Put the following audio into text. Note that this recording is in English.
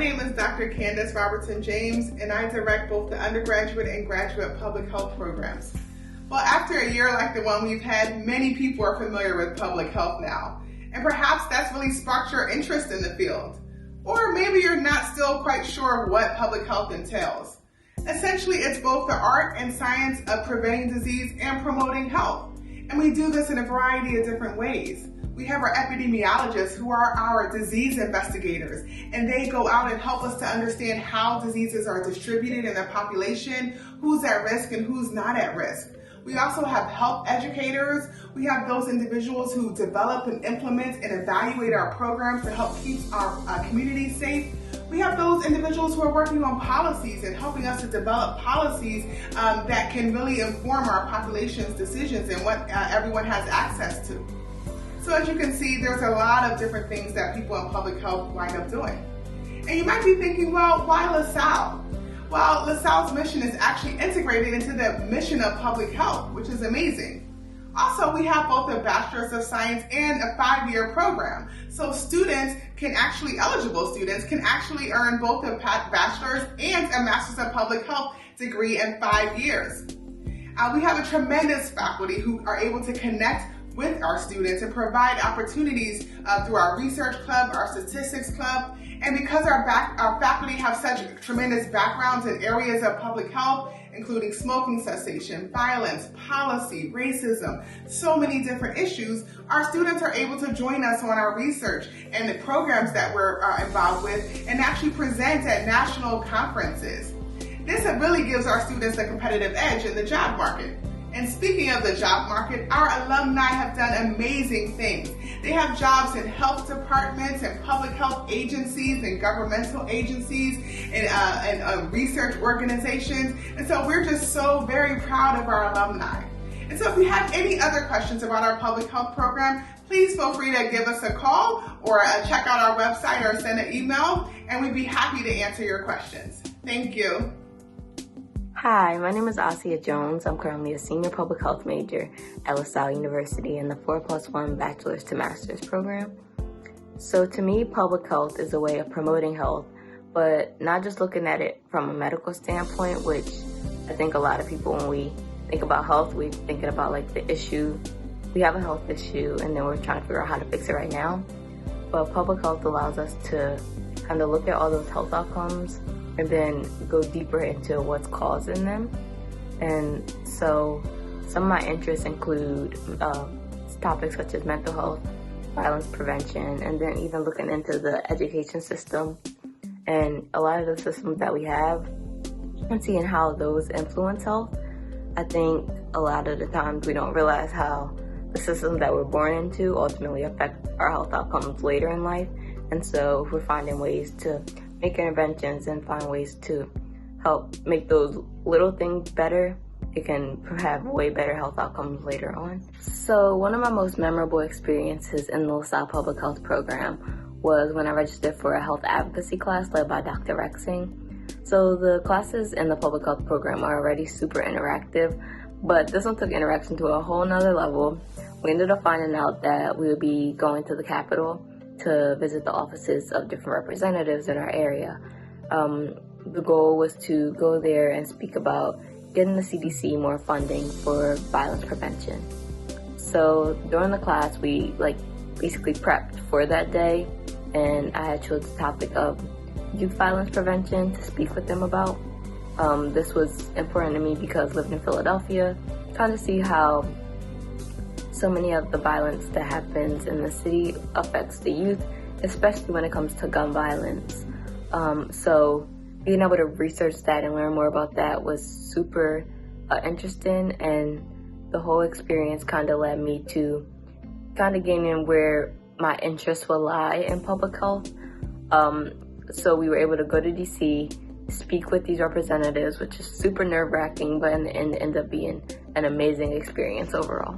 name is Dr. Candace Robertson James, and I direct both the undergraduate and graduate public health programs. Well, after a year like the one we've had, many people are familiar with public health now, and perhaps that's really sparked your interest in the field. Or maybe you're not still quite sure what public health entails. Essentially, it's both the art and science of preventing disease and promoting health, and we do this in a variety of different ways. We have our epidemiologists who are our disease investigators, and they go out and help us to understand how diseases are distributed in the population, who's at risk and who's not at risk. We also have health educators. We have those individuals who develop and implement and evaluate our programs to help keep our communities safe. We have those individuals who are working on policies and helping us to develop policies that can really inform our population's decisions and what everyone has access to. So as you can see, there's a lot of different things that people in public health wind up doing. And you might be thinking, well, why LaSalle? Well, LaSalle's mission is actually integrated into the mission of public health, which is amazing. Also, we have both a Bachelor's of Science and a 5-year program. So eligible students can actually earn both a Bachelor's and a Master's of Public Health degree in 5 years. We have a tremendous faculty who are able to connect with our students and provide opportunities through our research club, our statistics club, and because our faculty have such tremendous backgrounds in areas of public health, including smoking cessation, violence, policy, racism, so many different issues, our students are able to join us on our research and the programs that we're involved with and actually present at national conferences. This really gives our students a competitive edge in the job market. And speaking of the job market, our alumni have done amazing things. They have jobs in health departments and public health agencies and governmental agencies and research organizations. And so we're just so very proud of our alumni. And so if you have any other questions about our public health program, please feel free to give us a call or check out our website or send an email, and we'd be happy to answer your questions. Thank you. Hi, my name is Asia Jones. I'm currently a senior public health major at LaSalle University in the 4+1 Bachelor's to Master's program. So to me, public health is a way of promoting health, but not just looking at it from a medical standpoint, which I think a lot of people, when we think about health, we're thinking about like the issue. We have a health issue and then we're trying to figure out how to fix it right now. But public health allows us to kind of look at all those health outcomes and then go deeper into what's causing them. And so some of my interests include topics such as mental health, violence prevention, and then even looking into the education system and a lot of the systems that we have and seeing how those influence health. I think a lot of the times we don't realize how the systems that we're born into ultimately affect our health outcomes later in life. And so if we're finding ways to make interventions and find ways to help make those little things better, it can have way better health outcomes later on. So one of my most memorable experiences in the LaSalle Public Health program was when I registered for a health advocacy class led by Dr. Rexing. So the classes in the public health program are already super interactive, but this one took interaction to a whole nother level. We ended up finding out that we would be going to the Capitol to visit the offices of different representatives in our area. The goal was to go there and speak about getting the CDC more funding for violence prevention. So during the class, we basically prepped for that day, and I had chose the topic of youth violence prevention to speak with them about. This was important to me because living in Philadelphia, kind of see how so many of the violence that happens in the city affects the youth, especially when it comes to gun violence. So being able to research that and learn more about that was super interesting, and the whole experience kind of led me to kind of gaining where my interests will lie in public health. So we were able to go to DC, speak with these representatives, which is super nerve-wracking, but in the end, ended up being an amazing experience overall.